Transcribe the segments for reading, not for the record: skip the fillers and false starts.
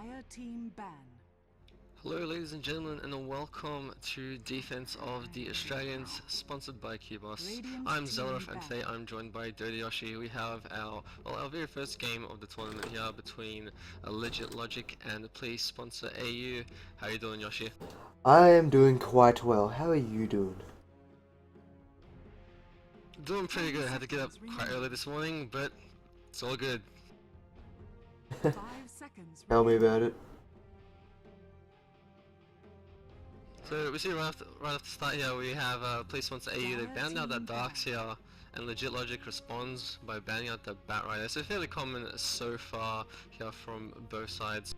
Dire team ban. Hello ladies and gentlemen, and welcome to Defense of the Australians, sponsored by Cubos. I'm Zellerf, and today I'm joined by Yoshi. We have our very first game of the tournament here between Legit Logic and please sponsor AU. How you doing, Yoshi? I am doing quite well. How are you doing? Doing pretty good. I had to get up quite early this morning, but it's all good. 5 seconds. Tell me about it. So we see right after the start here, we have please sponsor AU. They banned out that Darks here, and Legit Logic responds by banning out the Bat Rider. So fairly common so far here from both sides.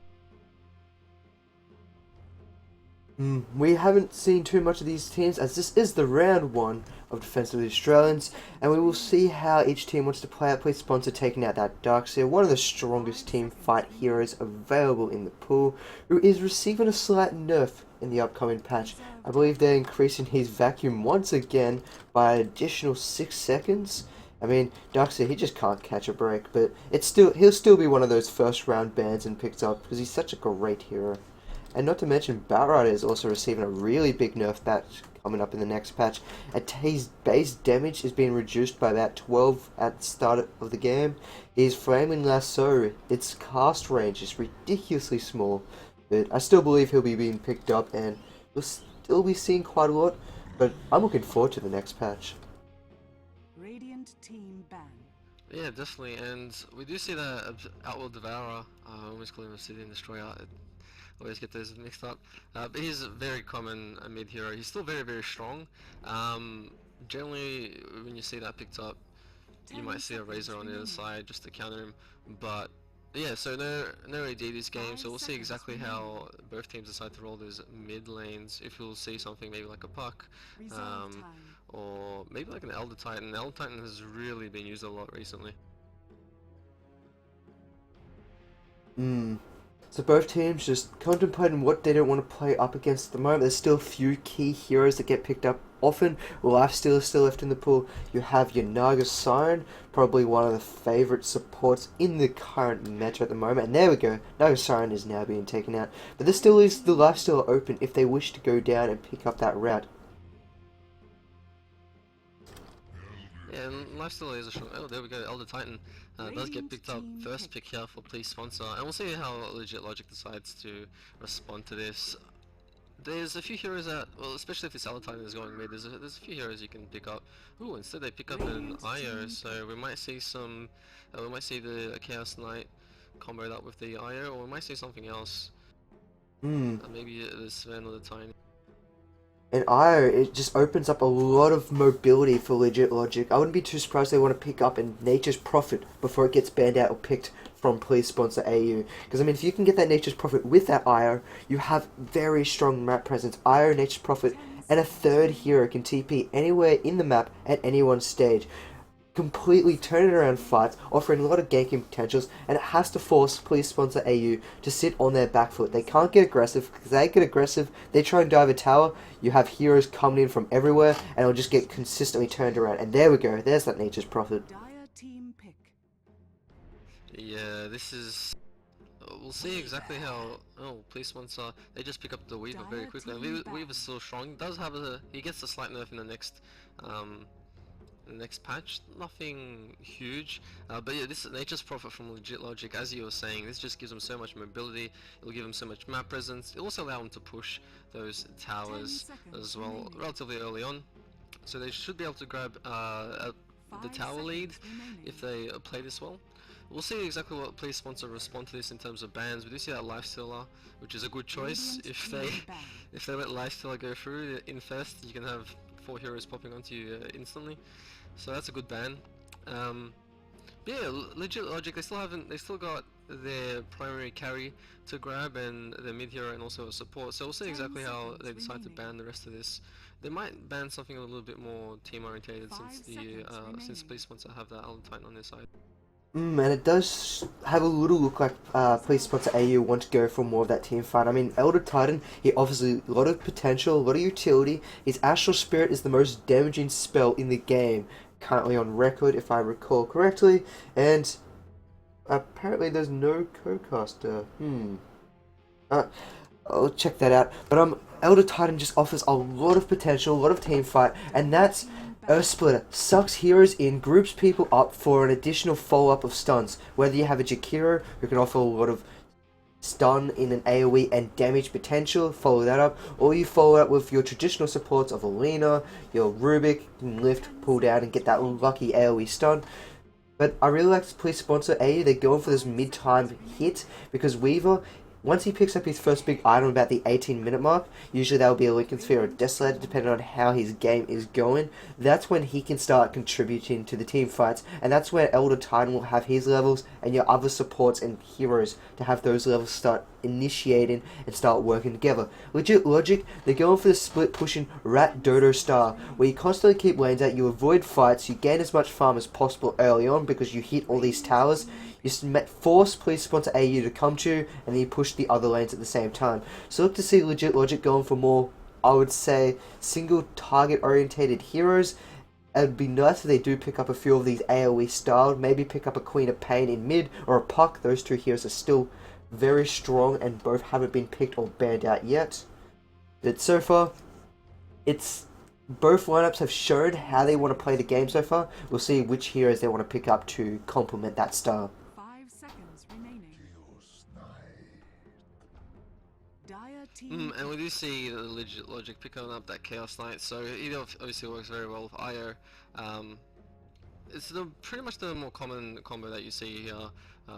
We haven't seen too much of these teams, as this is the round one of Defense of the Australians, and we will see how each team wants to play out. Please sponsor taking out that Darkseer, one of the strongest team fight heroes available in the pool, who is receiving a slight nerf in the upcoming patch. I believe they're increasing his vacuum once again by an additional 6 seconds. I mean, Darkseer, he just can't catch a break, but he'll still be one of those first round bans and picked up because he's such a great hero. And not to mention, Batrider is also receiving a really big nerf patch coming up in the next patch. His base damage is being reduced by about 12 at the start of the game. His Flaming Lasso, its cast range is ridiculously small. But I still believe he'll be being picked up and we'll still be seeing quite a lot. But I'm looking forward to the next patch. Radiant team ban. Yeah, definitely, and we do see that Outworld Devourer, I almost call him Obsidian Destroyer. Always get those mixed up, but he's a very common mid hero. He's still very strong. Generally, when you see that picked up, you might see a Razor on the other side just to counter him. But yeah, so no AD this game, so we'll see exactly how both teams decide to roll those mid lanes. If we'll see something maybe like a Puck, or maybe like an Elder Titan. Elder Titan has really been used a lot recently. So both teams just contemplating what they don't want to play up against at the moment. There's still a few key heroes that get picked up often. Lifesteal is still left in the pool. You have your Naga Siren, probably one of the favourite supports in the current meta at the moment. And there we go, Naga Siren is now being taken out. But there still is the Lifesteal open if they wish to go down and pick up that route. Yeah, and Lifesteal is a strong. Oh, there we go. Elder Titan does get picked up. First pick here for please sponsor, and we'll see how Legit Logic decides to respond to this. There's a few heroes that, well, especially if this Elder Titan is going mid, there's a few heroes you can pick up. Ooh, instead they pick up an IO, so we might see some. We might see the Chaos Knight combo that with the IO, or we might see something else. Maybe the Sven or the Tiny. And IO, it just opens up a lot of mobility for Legit Logic. I wouldn't be too surprised they want to pick up in Nature's Prophet before it gets banned out or picked from please sponsor AU. Because I mean, if you can get that Nature's Prophet with that IO, you have very strong map presence. IO, Nature's Prophet, and a third hero can TP anywhere in the map at any one stage. Completely turning around fights, offering a lot of ganking potentials, and it has to force please sponsor AU to sit on their back foot. They can't get aggressive, because they get aggressive, they try and dive a tower, you have heroes coming in from everywhere, and it'll just get consistently turned around. And there we go, there's that Nature's Prophet. Dire team pick. Yeah, this is. We'll see exactly how. Oh, please sponsor. They just pick up the Weaver very quickly. And Weaver's still strong. Does have a. He gets a slight nerf in the next patch. Nothing huge, but yeah, this is Nature's Prophet from Legit Logic. As you were saying, this just gives him so much mobility. It'll give him so much map presence. It'll also allow him to push those towers as well relatively early on. So they should be able to grab the tower lead if they play this well. We'll see exactly what please sponsor respond to this in terms of bans. We do see that Lifestealer, which is a good choice. If they let Lifestealer go through in first, you can have 4 heroes popping onto you instantly. So that's a good ban. Yeah, Legit Logic, they still got their primary carry to grab and their mid hero and also a support. So we'll see exactly how they decide to ban the rest of this. They might ban something a little bit more team orientated since please sponsor have that Elder Titan on their side. And it does have a little look like please sponsor AU want to go for more of that team fight. I mean, Elder Titan, he offers a lot of potential, a lot of utility. His Astral Spirit is the most damaging spell in the game, currently on record, if I recall correctly. And apparently there's no co-caster. I'll check that out. But Elder Titan just offers a lot of potential, a lot of team fight, and that's Earth Splitter. Sucks heroes in, groups people up for an additional follow-up of stuns. Whether you have a Jakiro who can offer a lot of stun in an AoE and damage potential, follow that up, or you follow up with your traditional supports of Alina, your Rubik, can lift, pull down, and get that lucky AoE stun. But I really like to please sponsor AU. They're going for this mid-time hit because Weaver, once he picks up his first big item about the 18-minute mark, usually that will be a Lincoln Sphere or Desolator depending on how his game is going, that's when he can start contributing to the team fights, and that's where Elder Titan will have his levels and your other supports and heroes to have those levels start initiating and start working together. Legit logic, they're going for the split pushing Rat Dodo style, where you constantly keep lanes out, you avoid fights, you gain as much farm as possible early on because you hit all these towers, you force please sponsor AU to come to you, and then you push the other lanes at the same time. So look to see legit logic going for more, I would say, single target orientated heroes. It would be nice if they do pick up a few of these AoE style, maybe pick up a Queen of Pain in mid or a Puck. Those two heroes are still very strong and both haven't been picked or banned out yet. But so far, both lineups have shown how they want to play the game so far. We'll see which heroes they want to pick up to complement that style. 5 seconds remaining. Dire team And we do see the legit logic picking up that Chaos Knight, so it obviously works very well with IO. It's pretty much the more common combo that you see here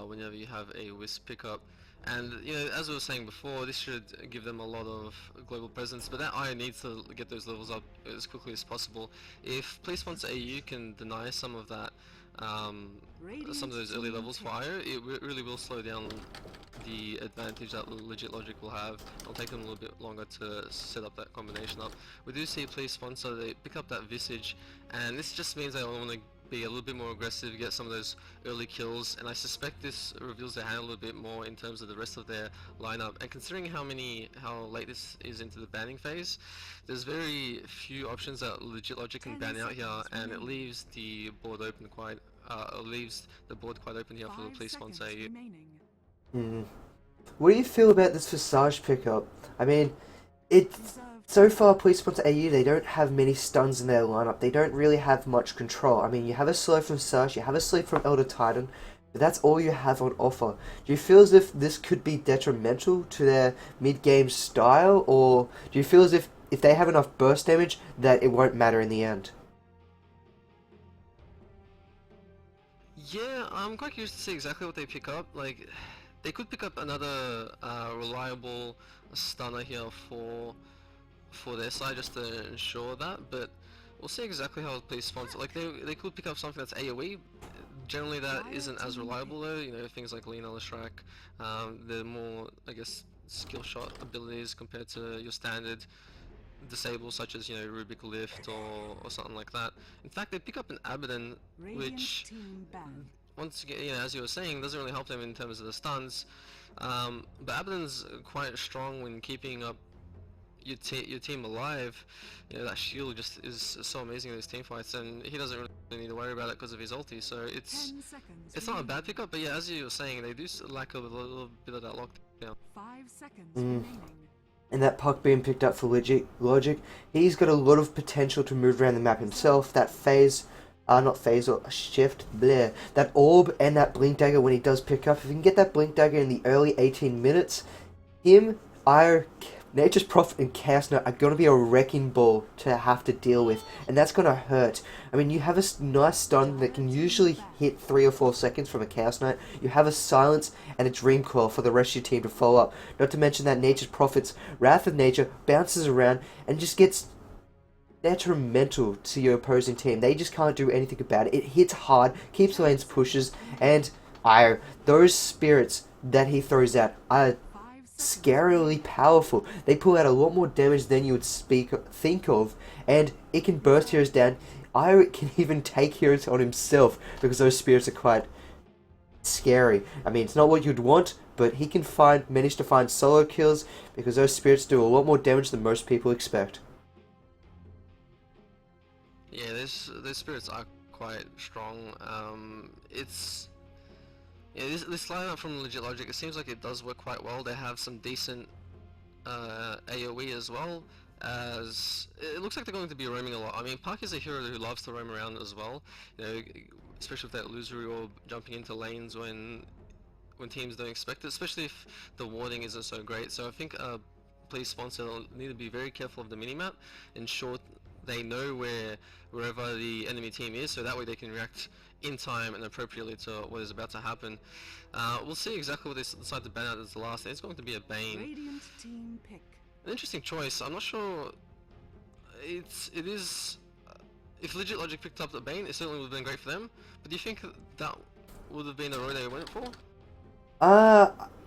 whenever you have a Wisp pickup. And you know, as I was saying before, this should give them a lot of global presence, but that IO needs to get those levels up as quickly as possible. If Play Sponsor AU can deny some of that, some of those early levels for IO, it really will slow down the advantage that legit logic will have. It'll take them a little bit longer to set up that combination up. We do see Play Sponsor, they pick up that Visage, and this just means they want to be a little bit more aggressive, get some of those early kills, and I suspect this reveals their hand a little bit more in terms of the rest of their lineup. And considering how late this is into the banning phase, there's very few options that legit logic can ban out here, and it leaves the board open quite open here for the Play Sponsor. What do you feel about this Visage pickup? I mean, so far, Please Sponsor AU, they don't have many stuns in their lineup. They don't really have much control. I mean, you have a slow from Visage, you have a sleep from Elder Titan, but that's all you have on offer. Do you feel as if this could be detrimental to their mid-game style, or do you feel as if they have enough burst damage that it won't matter in the end? Yeah, I'm quite curious to see exactly what they pick up. Like, they could pick up another reliable stunner here for their side just to ensure that, but we'll see exactly how it plays sponsor. Like they could pick up something that's AoE. Generally that isn't as reliable though, you know, things like Lina Leshrac, they're more, I guess, skill shot abilities compared to your standard disables such as, you know, Rubik Lift or something like that. In fact, they pick up an Abaddon, which once again, you know, as you were saying, doesn't really help them in terms of the stuns. But Abaddon's quite strong when keeping up your team alive. You know, that shield just is so amazing in these team fights, and he doesn't really need to worry about it because of his ulti. So it's not a bad pickup, but yeah, as you were saying, they do lack a little bit of that lockdown. 5 seconds remaining. And that Puck being picked up for Logic, he's got a lot of potential to move around the map himself. That phase, not phase or shift, bleh. That orb and that blink dagger when he does pick up. If he can get that blink dagger in the early 18 minutes, him, Nature's Prophet and Chaos Knight are going to be a wrecking ball to have to deal with, and that's going to hurt. I mean, you have a nice stun that can usually hit 3 or 4 seconds from a Chaos Knight. You have a silence and a Dream Coil for the rest of your team to follow up. Not to mention that Nature's Prophet's Wrath of Nature bounces around and just gets detrimental to your opposing team. They just can't do anything about it. It hits hard, keeps lanes pushes, and those spirits that he throws out are scarily powerful. They pull out a lot more damage than you would think of, and it can burst heroes down. It can even take heroes on himself because those spirits are quite scary. I mean, it's not what you'd want, but he can manage to find solo kills because those spirits do a lot more damage than most people expect. Yeah, those spirits are quite strong. It's Yeah, this lineup from Legit Logic, it seems like it does work quite well. They have some decent AoE as well, as it looks like they're going to be roaming a lot. I mean, Park is a hero who loves to roam around as well, you know, especially with that illusory orb jumping into lanes when teams don't expect it, especially if the warding isn't so great. So I think please sponsor need to be very careful of the minimap, ensure they know wherever the enemy team is, so that way they can react in time and appropriately to what is about to happen. We'll see exactly what they decide to ban out as the last. It's going to be a Bane. Radiant team pick. An interesting choice. I'm not sure. It is. If Legit Logic picked up the Bane, it certainly would have been great for them. But do you think that would have been the road they went for?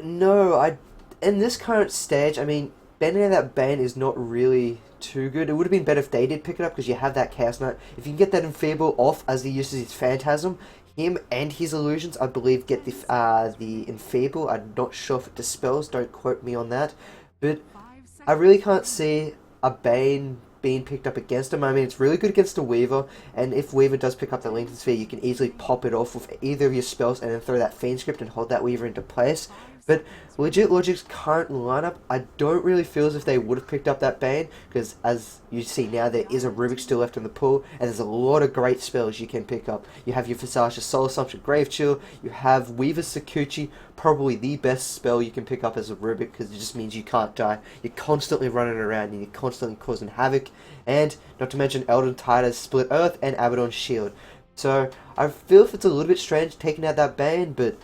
No, in this current stage, I mean, banning that Bane is not really too good. It would have been better if they did pick it up, because you have that Chaos Knight. If you can get that Enfeeble off as he uses his Phantasm, him and his illusions, I believe, get the Enfeeble. I'm not sure if it dispels, don't quote me on that. But 5 seconds. I really can't see a Bane being picked up against him. I mean, it's really good against a Weaver, and if Weaver does pick up the Lengthened Sphere, you can easily pop it off with either of your spells and then throw that Fiend Script and hold that Weaver into place. But Legit Logic's current lineup, I don't really feel as if they would have picked up that Bane, because as you see now, there is a Rubik still left in the pool, and there's a lot of great spells you can pick up. You have your Visage Soul Assumption Grave Chill, you have Weaver Sakuchi, probably the best spell you can pick up as a Rubik, because it just means you can't die. You're constantly running around and you're constantly causing havoc, and not to mention Elden Tide's Split Earth and Abaddon's Shield. So I feel if it's a little bit strange taking out that Bane, but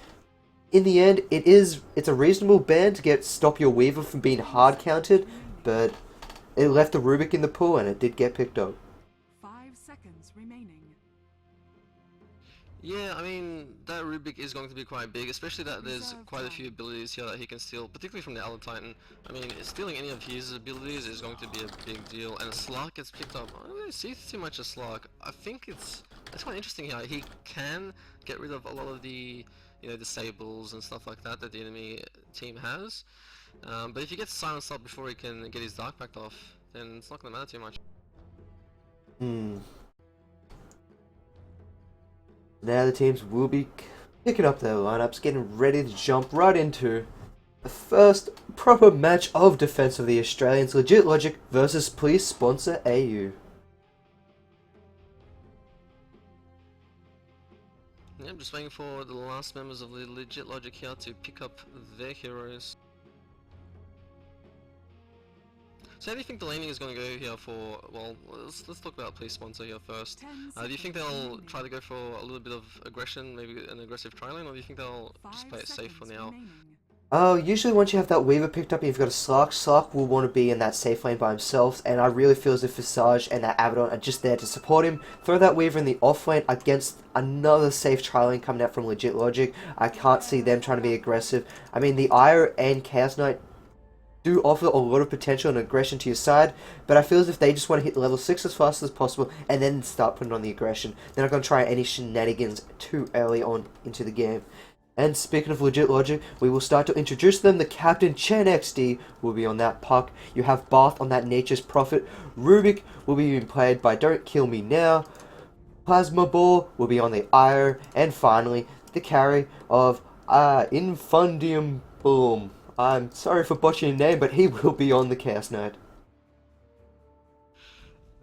in the end, it's a reasonable ban to stop your Weaver from being hard counted, but it left the Rubik in the pool and it did get picked up. 5 seconds remaining. Yeah, I mean, that Rubik is going to be quite big, especially that there's quite a few abilities here that he can steal, particularly from the Elder Titan. I mean, stealing any of his abilities is going to be a big deal, and Slark gets picked up. I don't really see too much of Slark. I think it's quite interesting here. He can get rid of a lot of the, you know, disables and stuff like that the enemy team has. But if he gets silenced up before he can get his Dark Pact off, then it's not going to matter too much. Now the teams will be picking up their lineups, getting ready to jump right into the first proper match of Defense of the Australians, Legit Logic versus Please Sponsor AU. Yeah, I'm just waiting for the last members of the Legit Logic here to pick up their heroes. So how do you think the laning is going to go here for, well, let's talk about Please Sponsor here first. 10 Do you think they'll seconds try to go for a little bit of aggression, maybe an aggressive tri-lane, or do you think they'll just play it safe for now? Usually once you have that Weaver picked up and you've got a Slark will want to be in that safe lane by himself, and I really feel as if Visage and that Abaddon are just there to support him. Throw that Weaver in the off lane against another safe tri-lane coming out from Legit Logic. I can't see them trying to be aggressive. I mean, the Ire and Chaos Knight do offer a lot of potential and aggression to your side, but I feel as if they just want to hit level 6 as fast as possible and then start putting on the aggression. They're not going to try any shenanigans too early on into the game. And speaking of Legit Logic, we will start to introduce them. The Captain Chen XD will be on that puck. You have Bath on that Nature's Prophet. Rubik will be being played by Don't Kill Me Now. Plasma Ball will be on the Ire. And finally, the carry of Infundium Boom. I'm sorry for botching your name, but he will be on the Chaos Knight.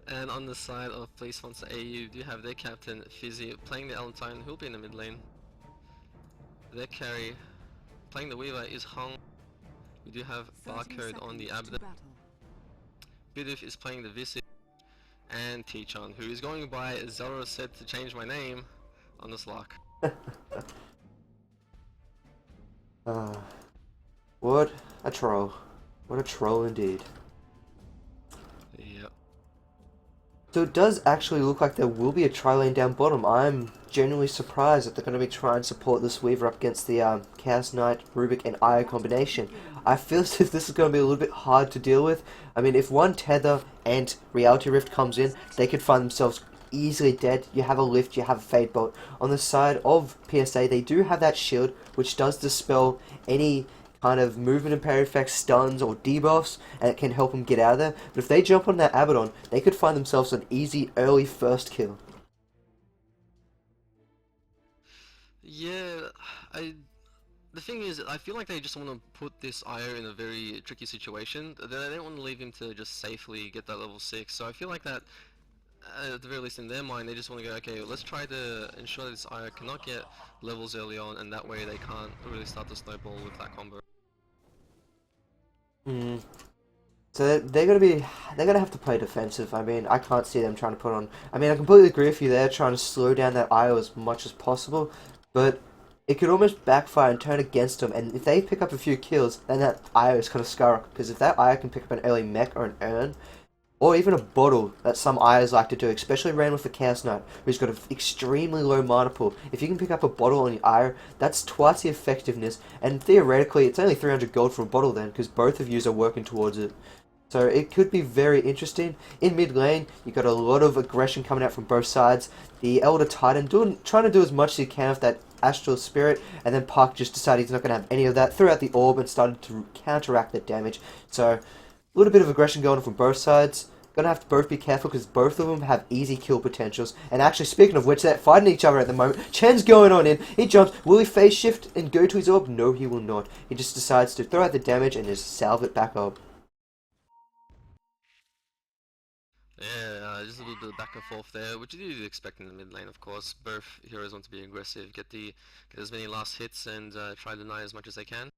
And on the side of Please Sponsor AU, you have their captain Fizzy playing the Valentine, who'll be in the mid lane. Their carry playing the Weaver is Hung. We do have Barcode on the Abaddon. Bidoof is playing the Visage, and T-Chan, who is going by Zara said to change my name on the Slark. What a troll. What a troll indeed. Yep. So it does actually look like there will be a tri-lane down bottom. I'm genuinely surprised that they're going to be trying to support this Weaver up against the Chaos Knight, Rubik and Io combination. I feel as if this is going to be a little bit hard to deal with. I mean, if one Tether and Reality Rift comes in, they could find themselves easily dead. You have a Lift, you have a Fade Bolt. On the side of PSA, they do have that shield, which does dispel any kind of movement and parry effects, stuns or debuffs, and it can help them get out of there. But if they jump on that Abaddon, they could find themselves an easy early first kill. Yeah, the thing is, I feel like they just want to put this IO in a very tricky situation. They don't want to leave him to just safely get that level 6. So I feel like that, at the very least in their mind, they just want to go, okay, let's try to ensure that this IO cannot get levels early on, and that way they can't really start to snowball with that combo. So they're gonna have to play defensive. I mean, I can't see them trying to put on. I mean, I completely agree with you there, trying to slow down that IO as much as possible, but it could almost backfire and turn against them. And if they pick up a few kills, then that IO is gonna skyrocket. Because if that IO can pick up an early mech or an urn, or even a bottle that some IOs like to do, especially ran with the Chaos Knight, who's got an extremely low mana pool. If you can pick up a bottle on your IO, that's twice the effectiveness, and theoretically, it's only 300 gold for a bottle then, because both of you are working towards it. So it could be very interesting. In mid lane, you got a lot of aggression coming out from both sides. The Elder Titan trying to do as much as he can with that Astral Spirit, and then Puck just decided he's not going to have any of that, threw out the orb and started to counteract the damage. So a little bit of aggression going on from both sides. Gonna have to both be careful because both of them have easy kill potentials. And actually, speaking of which, they're fighting each other at the moment. Chen's going on in. He jumps. Will he phase shift and go to his orb? No, he will not. He just decides to throw out the damage and just salve it back up. Yeah, just a little bit of back and forth there, which you do expect in the mid lane, of course. Both heroes want to be aggressive, get as many last hits, and try to deny as much as they can.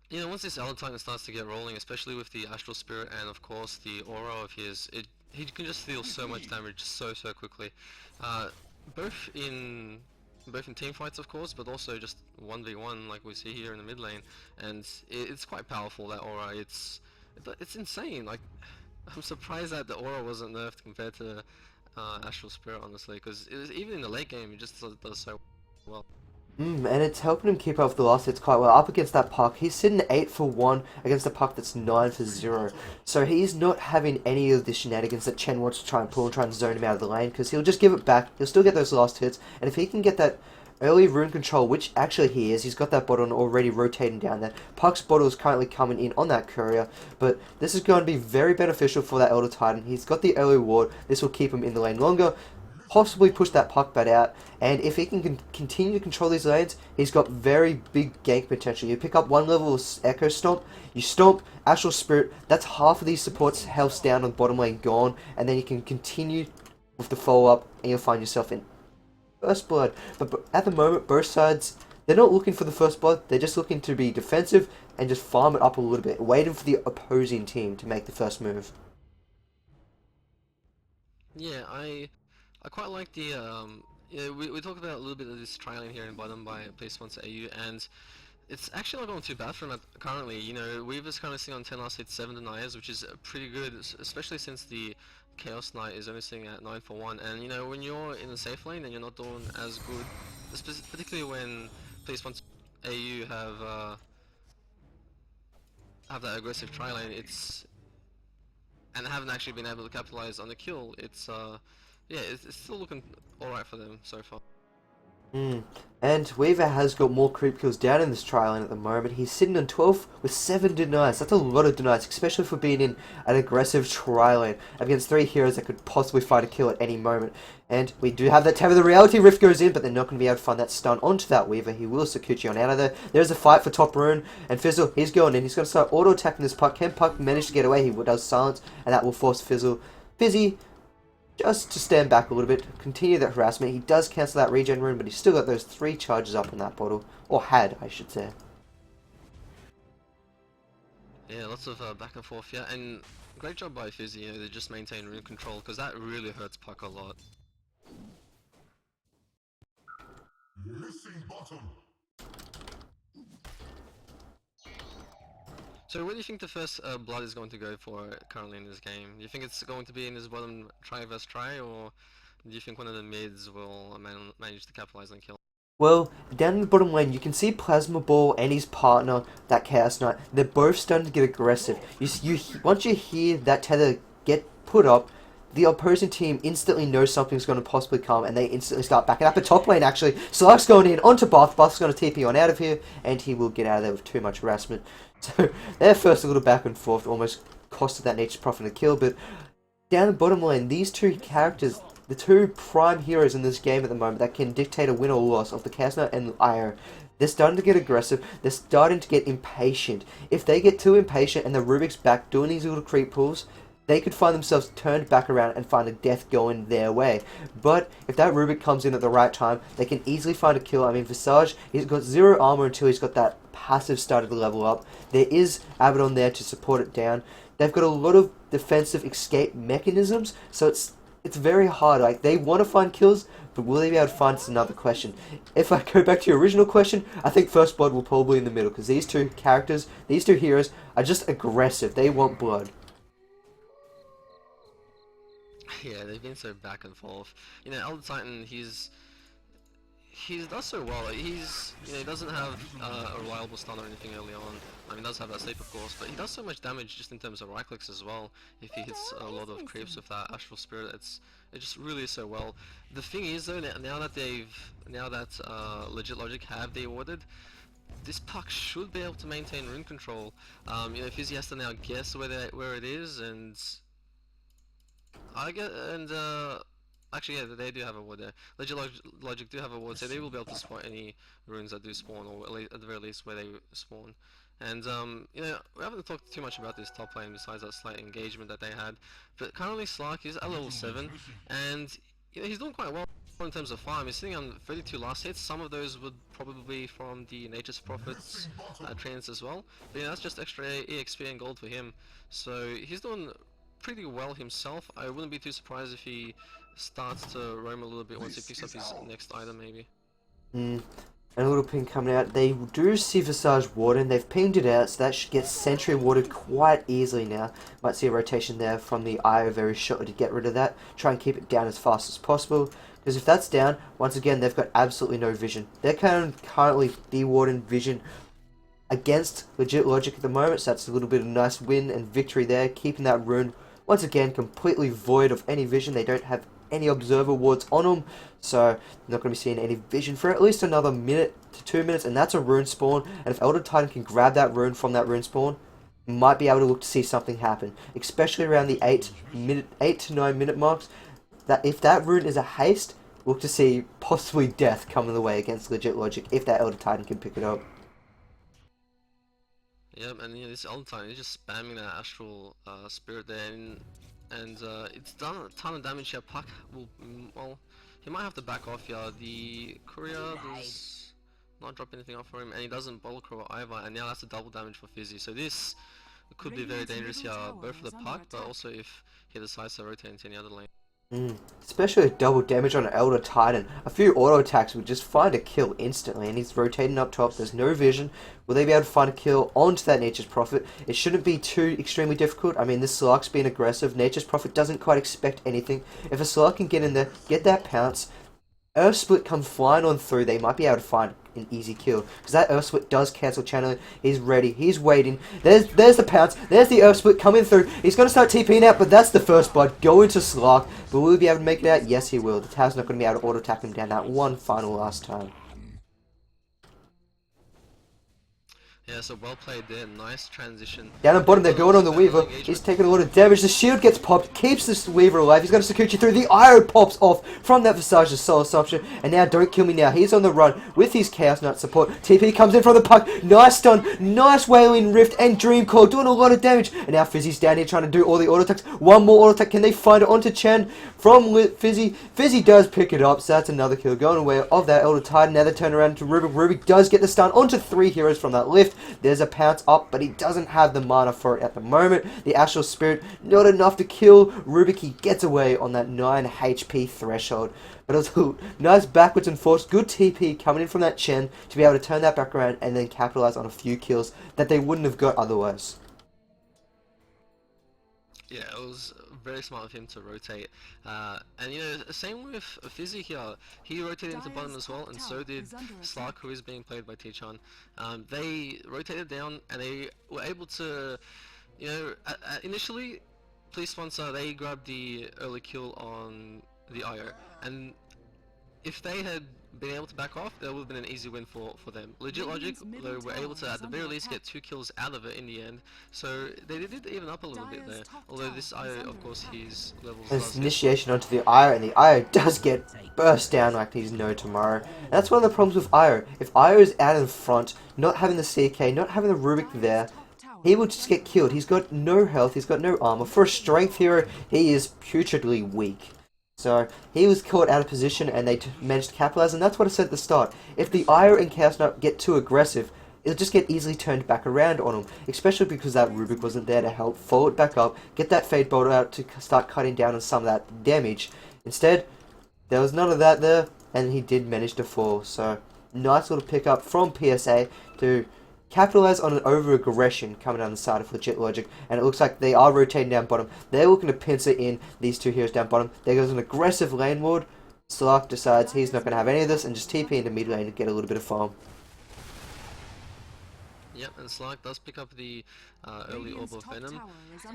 You know, once this Elder Titan starts to get rolling, especially with the Astral Spirit and of course the aura of his, he can just deal so much damage so quickly. Both in team fights, of course, but also just 1v1 like we see here in the mid lane, and it's quite powerful, that aura. It's insane. Like, I'm surprised that the aura wasn't nerfed compared to Astral Spirit, honestly, because even in the late game, it just does so well. And it's helping him keep up with the last hits quite well. Up against that Puck, he's sitting 8 for 1 against a Puck that's 9 for 0. So he's not having any of the shenanigans that Chen wants to try and pull and try and zone him out of the lane, because he'll just give it back. He'll still get those last hits, and if he can get that early rune control, which actually he is, he's got that bottle already rotating down there. Puck's bottle is currently coming in on that courier, but this is going to be very beneficial for that Elder Titan. He's got the early ward. This will keep him in the lane longer, possibly push that Puck bat out, and if he can continue to control these lanes, he's got very big gank potential. You pick up one level of Echo Stomp, you stomp, Astral Spirit, that's half of these supports' health down on the bottom lane gone, and then you can continue with the follow-up, and you'll find yourself in first blood. But at the moment, both sides, they're not looking for the first blood, they're just looking to be defensive and just farm it up a little bit, waiting for the opposing team to make the first move. Yeah, I quite like the yeah, we talked about a little bit of this trialing here in bottom by play sponsor AU, and it's actually not going too bad for him currently. You know, Weaver's currently sitting on 10 last hits, 7 deniers, which is pretty good, especially since the Chaos Knight is only sitting at 9 for 1. And you know, when you're in the safe lane and you're not doing as good, particularly when play sponsor AU have that aggressive tri lane, and haven't actually been able to capitalize on the kill, yeah, it's still looking alright for them so far. And Weaver has got more creep kills down in this trial at the moment. He's sitting on 12 with 7 denies. That's a lot of denies, especially for being in an aggressive trial lane against 3 heroes that could possibly find a kill at any moment. And we do have that Tether. The Reality Rift goes in, but they're not going to be able to find that stun onto that Weaver. He will Sakuchi on out of there. There's a fight for top rune, and Fizzle, he's going in. He's going to start auto-attacking this Puck. Can Puck manage to get away? He does silence, and that will force Fizzy just to stand back a little bit, continue that harassment. He does cancel that regen rune, but he's still got those 3 charges up in that bottle. Or had, I should say. Yeah, lots of back and forth, yeah, and great job by Fizzy, you know, to just maintain rune control, because that really hurts Puck a lot. Missing bottom. So where do you think the first blood is going to go for currently in this game? Do you think it's going to be in his bottom try versus try, or do you think one of the mids will manage to capitalize on kill? Well, down in the bottom lane, you can see Plasma Ball and his partner, that Chaos Knight, they're both starting to get aggressive. Once you hear that tether get put up, the opposing team instantly knows something's going to possibly come, and they instantly start backing up. At top lane, actually, Slark's going in onto Buff. Buff's going to TP on out of here, and he will get out of there with too much harassment. So, their first little back and forth almost costed that Nature's Prophet a kill, but down the bottom lane, these 2 characters, the 2 prime heroes in this game at the moment that can dictate a win or loss of the Chaos Knight and Io, They're starting to get aggressive. They're starting to get impatient. If they get too impatient and the Rubik's back doing these little creep pulls, they could find themselves turned back around and find a death going their way. But if that Rubik comes in at the right time, they can easily find a kill. I mean, Visage, he's got 0 armor until he's got that passive started to level up. There is Abaddon there to support it down. They've got a lot of defensive escape mechanisms, so it's very hard. Like, they want to find kills, but will they be able to find? It's another question. If I go back to your original question, I think First Blood will probably in the middle, because these two characters, these two heroes, are just aggressive. They want blood. Yeah, they've been so back and forth. You know, Elder Titan, he does so well. He doesn't have a reliable stun or anything early on. I mean, he does have that sleep, of course, but he does so much damage just in terms of right clicks as well. If he hits a lot of creeps with that Astral Spirit, it just really is so well. The thing is, though, now that Legit Logic have the awarded, this puck should be able to maintain rune control. Fizzy has to now guess where it is, and actually, yeah, they do have a ward there. Legit Logic do have a ward, so they will be able to spot any runes that do spawn, or at the very least where they spawn. And we haven't talked too much about this top lane besides that slight engagement that they had. But currently Slark is at level 7, and he's doing quite well in terms of farm. He's sitting on 32 last hits. Some of those would probably be from the Nature's Prophets trains as well. But that's just extra EXP and gold for him. So he's doing pretty well himself. I wouldn't be too surprised if he starts to roam a little bit once he picks up his next item, maybe. And a little ping coming out. They do see Visage Warden. They've pinged it out, so that should get Sentry warded quite easily now. Might see a rotation there from the Io very shortly to get rid of that. Try and keep it down as fast as possible. Because if that's down, once again, they've got absolutely no vision. They're currently de-warden vision against Legit Logic at the moment, so that's a little bit of nice win and victory there, keeping that rune once again completely void of any vision. They don't have any observer wards on them, so not going to be seeing any vision for at least another minute to 2 minutes, and that's a rune spawn. And if Elder Titan can grab that rune from that rune spawn, might be able to look to see something happen, especially around the 8 to 9 minute marks. That if that rune is a haste, look to see possibly death coming the way against Legit Logic if that Elder Titan can pick it up. Yep, and this Elder Titan is just spamming that Astral Spirit there, and it's done a ton of damage here. Puck will, well, he might have to back off here. The Courier does not drop anything off for him, and he doesn't Bottle Crow either, and now that's a double damage for Fizzy. So this could be very dangerous here, both for the Puck, but also if he decides to rotate into any other lane. Especially a double damage on an Elder Titan. A few auto attacks would just find a kill instantly, and he's rotating up top. There's no vision. Will they be able to find a kill onto that Nature's Prophet? It shouldn't be too extremely difficult. I mean, this Slark's being aggressive. Nature's Prophet doesn't quite expect anything. If a Slark can get in there, get that pounce, Earth Split comes flying on through, they might be able to find an easy kill. Because that Earth Split does cancel channeling. He's ready. He's waiting. There's the pounce. There's the Earth Split coming through. He's going to start TPing out, but that's the first blood going to Slark. But will he be able to make it out? Yes, he will. The tower's not going to be able to auto-attack him down that one final last time. Yeah, so well played there, nice transition. Down at bottom, they're going on the Weaver. He's taking a lot of damage. The shield gets popped, keeps this Weaver alive. He's going to Sakuchi through. The Io pops off from that Visage's Soul Assumption. And now, don't kill me now. He's on the run with his Chaos Knight support. TP comes in from the Puck. Nice stun, nice Wailing Rift, and Dream Coil doing a lot of damage. And now Fizzy's down here trying to do all the auto attacks. One more auto attack. Can they find it onto Chen from Fizzy? Fizzy does pick it up, so that's another kill going away of that Elder Titan. Now they turn around to Rubik. Rubik does get the stun onto 3 heroes from that lift. There's a pounce up, but he doesn't have the mana for it at the moment. The Astral Spirit, not enough to kill Rubik. He gets away on that 9 HP threshold. But it was a nice backwards and forwards, good TP coming in from that Chen to be able to turn that back around and then capitalize on a few kills that they wouldn't have got otherwise. Yeah, it was very smart of him to rotate. And same with Fizzy here. He rotated into bottom as well, and so did Slark, who is being played by T-Chan. They rotated down, and they were able to, initially, please sponsor, they grabbed the early kill on the IO. And if they had been able to back off, that would have been an easy win for them. Legit Logic, though, were able to at the very least get 2 kills out of it in the end, so they did even up a little bit there. Although this IO, of course, his levels There's does initiation onto the IO, and the IO does get burst down like he's no tomorrow. And that's one of the problems with IO. If IO is out in front, not having the CK, not having the Rubik there, he will just get killed. He's got no health, he's got no armor. For a strength hero, he is putridly weak. So, he was caught out of position and they managed to capitalize, and that's what I said at the start. If the IO and Chaos Knight get too aggressive, it'll just get easily turned back around on them. Especially because that Rubik wasn't there to help follow it back up, get that Fade Bolt out to start cutting down on some of that damage. Instead, there was none of that there, and he did manage to fall. So, nice little pickup from PSA to capitalize on an over-aggression coming down the side of Legit Logic, and it looks like they are rotating down bottom. They're looking to pincer in these two heroes down bottom. There goes an aggressive lane ward. Slark decides he's not going to have any of this and just TP into mid lane to get a little bit of farm. Yep, and Slark does pick up the early Orb of Venom.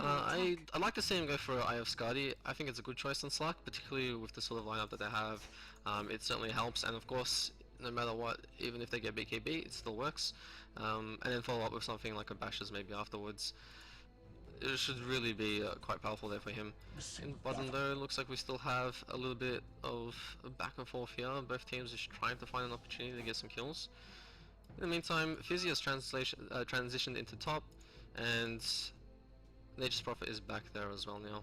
I'd like to see him go for Eye of Skadi. I think it's a good choice on Slark, particularly with the sort of lineup that they have. It certainly helps, and of course, no matter what, even if they get BKB, it still works. And then follow up with something like a Bashes maybe afterwards. It should really be quite powerful there for him. In bottom though, it looks like we still have a little bit of back and forth here. Both teams are trying to find an opportunity to get some kills. In the meantime, Fizzy has transitioned into top, and Nature's Prophet is back there as well now.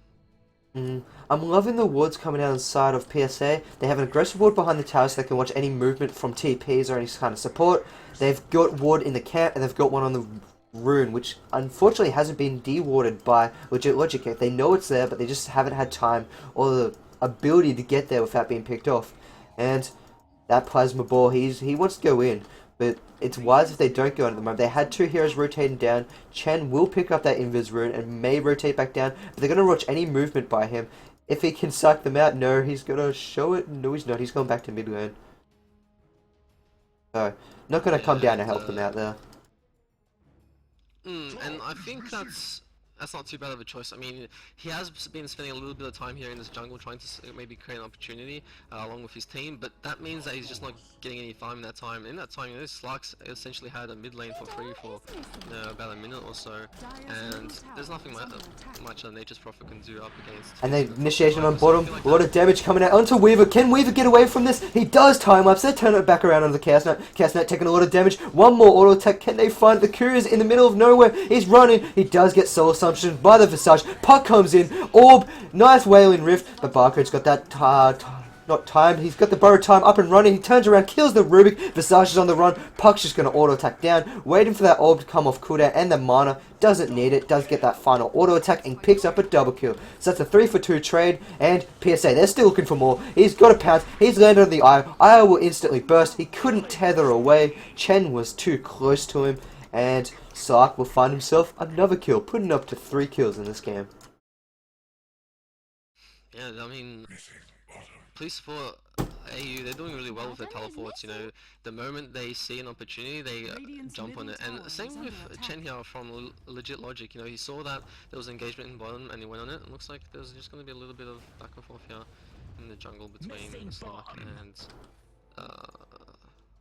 I'm loving the wards coming out on the side of PSA. They have an aggressive ward behind the tower so they can watch any movement from TPs or any kind of support. They've got ward in the camp, and they've got one on the rune, which unfortunately hasn't been de-warded by Legit Logic yet. They know it's there, but they just haven't had time or the ability to get there without being picked off. And that Plasma Ball, he wants to go in, but it's wise if they don't go in at the moment. They had two heroes rotating down. Chen will pick up that Invis rune and may rotate back down, but they're going to watch any movement by him. If he can suck them out, no, he's going to show it. No, he's not. He's going back to mid lane. So, not going to come down to help them out there. And I think that's not too bad of a choice. I mean, he has been spending a little bit of time here in this jungle trying to maybe create an opportunity along with his team, but that means that he's just not getting any farm in that time. In that time, you know, Slark's essentially had a mid lane for free for about a minute or so, and there's nothing much a Nature's Prophet can do up against. And they initiation on bottom, a lot of damage coming out onto Weaver. Can Weaver get away from this? He does time lapse. They turn it back around on the Chaos Knight. Chaos Knight taking a lot of damage. One more auto attack. Can they find the Courier's in the middle of nowhere? He's running. He does get soul assumption by the Visage. Puck comes in. Orb. Nice Wailing Rift. But Barcode's got that not timed. He's got the Burrow time up and running. He turns around, kills the Rubik. Visage is on the run. Puck's just going to auto attack down. Waiting for that orb to come off cooldown. And the mana doesn't need it. Does get that final auto attack and picks up a double kill. So that's a 3-for-2 trade. And PSA, they're still looking for more. He's got a pounce. He's landed on the Eye. Eye will instantly burst. He couldn't tether away. Chen was too close to him. And Sark will find himself another kill, putting up to 3 kills in this game. Yeah, I mean, please support AU. They're doing really well with their teleports. You know, the moment they see an opportunity, they jump on it. And same with Chen here from Legit Logic. You know, he saw that there was engagement in bottom, and he went on it. It looks like there's just going to be a little bit of back and forth here in the jungle between Slark and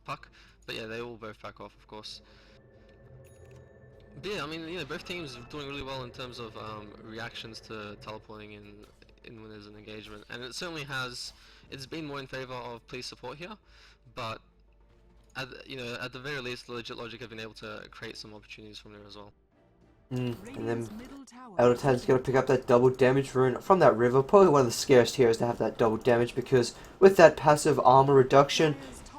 Puck. But yeah, they all both back off, of course. But yeah, I mean, you know, both teams are doing really well in terms of reactions to teleporting in when there's an engagement, and it certainly has. It's been more in favor of please support here, but at the very least, Legit Logic have been able to create some opportunities from there as well. And then Eldertan's going to pick up that double damage rune from that river. Probably one of the scariest heroes to have that double damage, because with that passive armor reduction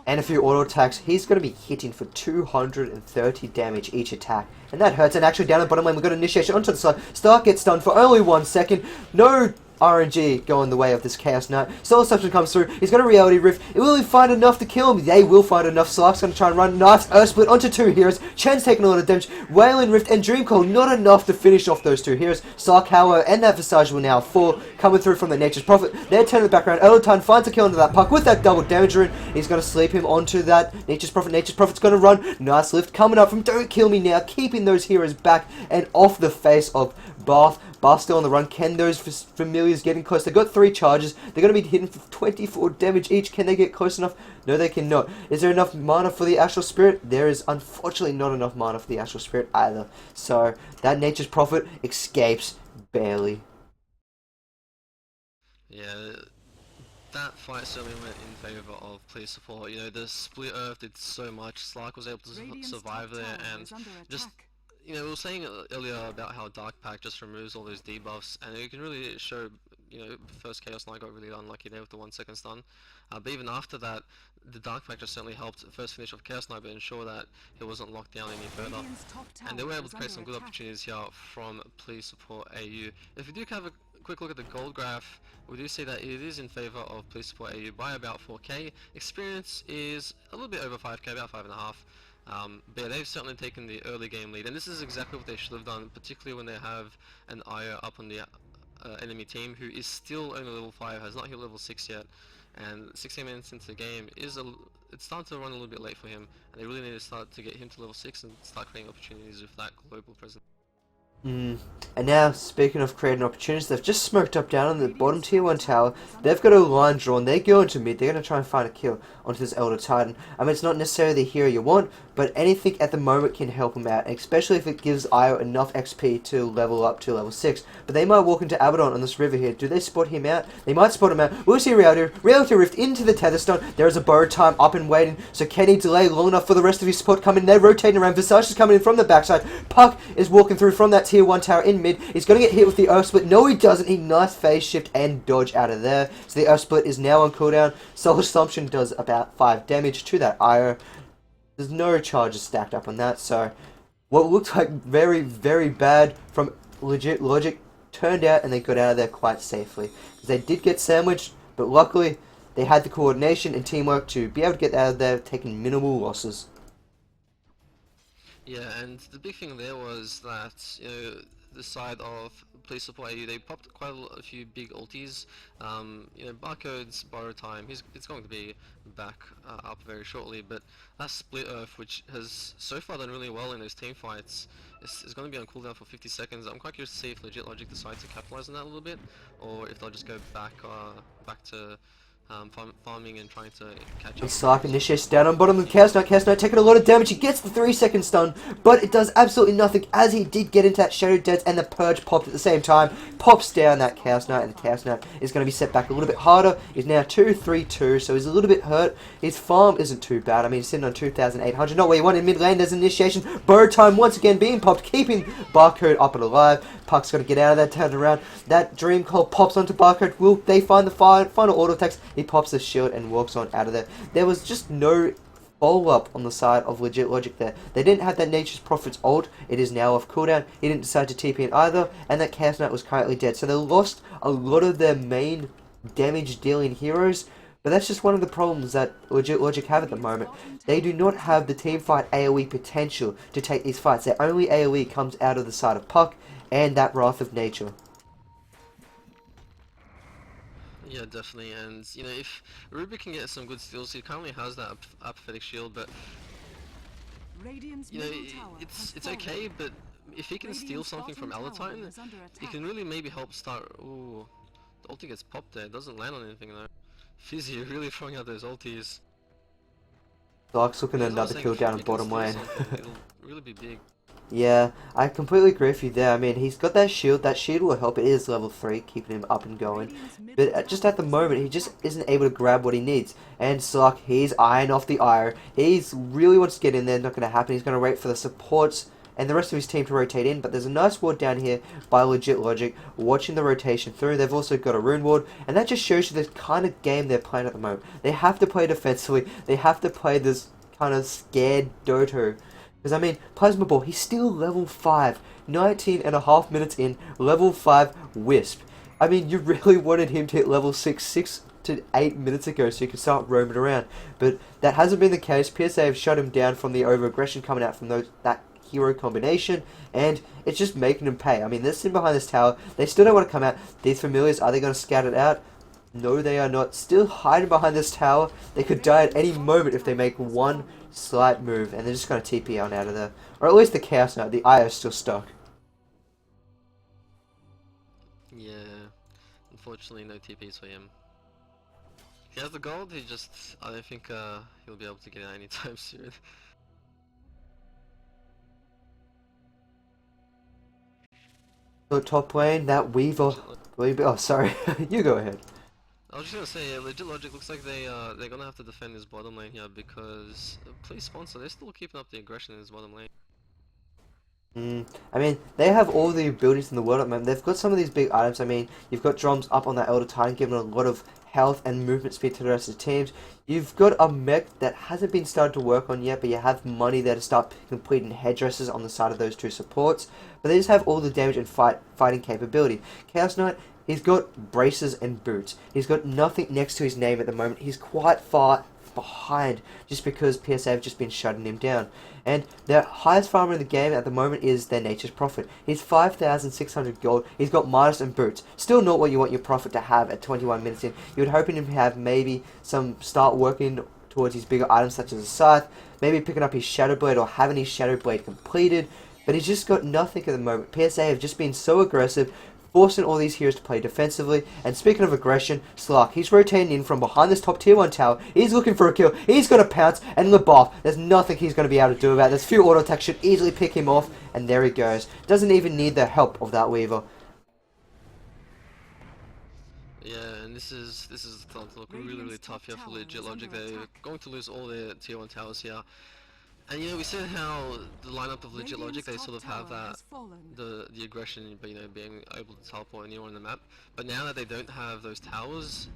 and a few auto attacks, he's going to be hitting for 230 damage each attack. And that hurts. And actually down the bottom lane, we've got initiation onto the side. Stark gets stunned for only 1 second. No RNG going the way of this Chaos Knight. Soul Assumption comes through. He's got a Reality Rift. Will he find enough to kill him? They will find enough. Slark's going to try and run. Nice Earth Split onto 2 heroes. Chen's taking a lot of damage. Wailing Rift and Dream Call, not enough to finish off those 2 heroes. Slark, however, and that Visage will now fall. Coming through from the Nature's Prophet. They're turning the background. Eldertan finds a kill onto that Puck with that double damage rune. He's going to sleep him onto that Nature's Prophet. Nature's Prophet's going to run. Nice lift coming up from Don't Kill Me Now. Keeping those heroes back and off the face of Bath. Bar still on the run. Can those familiars getting close? They've got 3 charges. They're going to be hitting for 24 damage each. Can they get close enough? No, they cannot. Is there enough mana for the Astral Spirit? There is unfortunately not enough mana for the Astral Spirit either. So that Nature's Prophet escapes barely. Yeah, that fight certainly went in favour of play support. You know, the Split Earth did so much. Slark was able to survive there, and just, you know, we were saying earlier about how Dark Pact just removes all those debuffs, and it can really show, you know, first Chaos Knight got really unlucky there with the 1 second stun. But even after that, the Dark Pact just certainly helped first finish off Chaos Knight, but ensure that it wasn't locked down any further. And they were able to create some good opportunities here from play support AU. If we do have a quick look at the gold graph, we do see that it is in favour of play support AU by about 4k. Experience is a little bit over 5k, about 5.5. But yeah, they've certainly taken the early game lead, and this is exactly what they should have done, particularly when they have an IO up on the enemy team who is still only level 5, has not hit level 6 yet, and 16 minutes into the game is it's starting to run a little bit late for him, and they really need to start to get him to level 6 and start creating opportunities with that global presence. And now, speaking of creating opportunities, they've just smoked up down on the bottom tier 1 tower. They've got a line drawn. They go into mid. They're going to try and find a kill onto this Elder Titan. I mean, it's not necessarily the hero you want, but anything at the moment can help him out, especially if it gives Io enough XP to level up to level 6. But they might walk into Abaddon on this river here. Do they spot him out? They might spot him out. We'll see Reality Rift into the Tetherstone. There is a borrowed time up and waiting, so can he delay long enough for the rest of his support coming in? They're rotating around. Visage is coming in from the backside. Puck is walking through from that tier 1 tower in mid. He's going to get hit with the Earth Split. No, he doesn't. He nice phase shift and dodge out of there. So the Earth Split is now on cooldown. Soul Assumption does about 5 damage to that Io. There's no charges stacked up on that, so what looked like very, very bad from legit logic turned out, and they got out of there quite safely. Because they did get sandwiched, but luckily they had the coordination and teamwork to be able to get out of there, taking minimal losses. Yeah, and the big thing there was that, you know, the side of play support AU, they popped quite a few big ultis. You know, Barcode's borrow time, it's going to be back up very shortly, but that Split Earth, which has so far done really well in those team fights, is going to be on cooldown for 50 seconds. I'm quite curious to see if Legit Logic decides to capitalize on that a little bit, or if they'll just go back to farming and trying to catch up. Slark initiates down on bottom of the Chaos Knight. Chaos Knight taking a lot of damage. He gets the 3 second stun, but it does absolutely nothing as he did get into that Shadow Dance, and the Purge popped at the same time. Pops down that Chaos Knight, and the Chaos Knight is going to be set back a little bit harder. He's now 2-3-2, so he's a little bit hurt. His farm isn't too bad. I mean, he's sitting on 2,800. Not where you want in mid lane. There's initiation. Borrow time once again being popped, keeping Barcode up and alive. Puck's got to get out of that, turn around. That Dream Coil pops onto Barcode. Will they find the final auto attacks? He pops the shield and walks on out of there. There was just no follow-up on the side of Legit Logic there. They didn't have that Nature's Prophet's ult. It is now off cooldown. He didn't decide to TP in either, and that Chaos Knight was currently dead. So they lost a lot of their main damage-dealing heroes, but that's just one of the problems that Legit Logic have at the moment. They do not have the teamfight AoE potential to take these fights. Their only AoE comes out of the side of Puck and that Wrath of Nature. Yeah, definitely, and you know, if Ruby can get some good steals, he currently has that apathetic shield, but you know, it's okay, but if he can steal something from Alatine, he can really maybe help start. Ooh, the ulti gets popped there, it doesn't land on anything though. Fizzy really throwing out those ultis. Slark's looking at another kill down in bottom lane. It'll really be big. Yeah, I completely agree with you there. I mean, he's got that shield. That shield will help. It is level 3, keeping him up and going. But just at the moment, he just isn't able to grab what he needs. And Slark, he's eyeing off the ire. He's really wants to get in there. Not going to happen. He's going to wait for the supports and the rest of his team to rotate in. But there's a nice ward down here by Legit Logic, watching the rotation through. They've also got a rune ward. And that just shows you the kind of game they're playing at the moment. They have to play defensively. They have to play this kind of scared Dota. Because, I mean, Plasma Ball, he's still level 5, 19.5 minutes in, level 5 Wisp. I mean, you really wanted him to hit level 6 to 8 minutes ago so he could start roaming around. But that hasn't been the case. PSA have shut him down from the over-aggression coming out from that hero combination, and it's just making him pay. I mean, they're sitting behind this tower. They still don't want to come out. These familiars, are they going to scout it out? No, they are not. Still hiding behind this tower. They could die at any moment if they make one slight move, and they're just going to TP on out of there. Or at least the Chaos Knight. The Eye is still stuck. Yeah, unfortunately no TPs for him. He has the gold, he just, I don't think he'll be able to get it anytime soon. So top lane, that Weaver. Oh, sorry. You go ahead. I was just gonna say, Legit Logic looks like they're gonna have to defend his bottom lane here because please sponsor, they're still keeping up the aggression in his bottom lane. I mean, they have all the abilities in the world at the moment. They've got some of these big items. I mean, you've got drums up on that Elder Titan, giving a lot of health and movement speed to the rest of the teams. You've got a mech that hasn't been started to work on yet, but you have money there to start completing headdresses on the side of those two supports. But they just have all the damage and fighting capability. Chaos Knight, he's got braces and boots. He's got nothing next to his name at the moment. He's quite far behind just because PSA have just been shutting him down. And their highest farmer in the game at the moment is their Nature's Prophet. He's 5,600 gold. He's got Midas and boots. Still not what you want your Prophet to have at 21 minutes in. You would hoping him to have maybe start working towards his bigger items such as a scythe, maybe picking up his Shadow Blade or having his Shadow Blade completed. But he's just got nothing at the moment. PSA have just been so aggressive, forcing all these heroes to play defensively. And speaking of aggression, Slark, he's rotating in from behind this top tier 1 tower. He's looking for a kill. He's going to pounce. And LeBoff, there's nothing he's going to be able to do about it. This few auto attacks should easily pick him off. And there he goes. Doesn't even need the help of that Weaver. Yeah, and this is starting to look really tough here for Legit Logic. They're going to lose all their tier 1 towers here. And you know, we said how the lineup of Legit Logic, they sort of have that, the aggression, but you know, being able to teleport anywhere on the map. But now that they don't have those towers,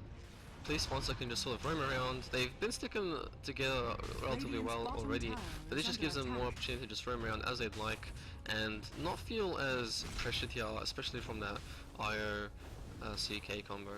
Please Sponsor can just sort of roam around. They've been sticking together relatively well already, but this just gives them more opportunity to just roam around as they'd like and not feel as pressured here, especially from that IO CK combo.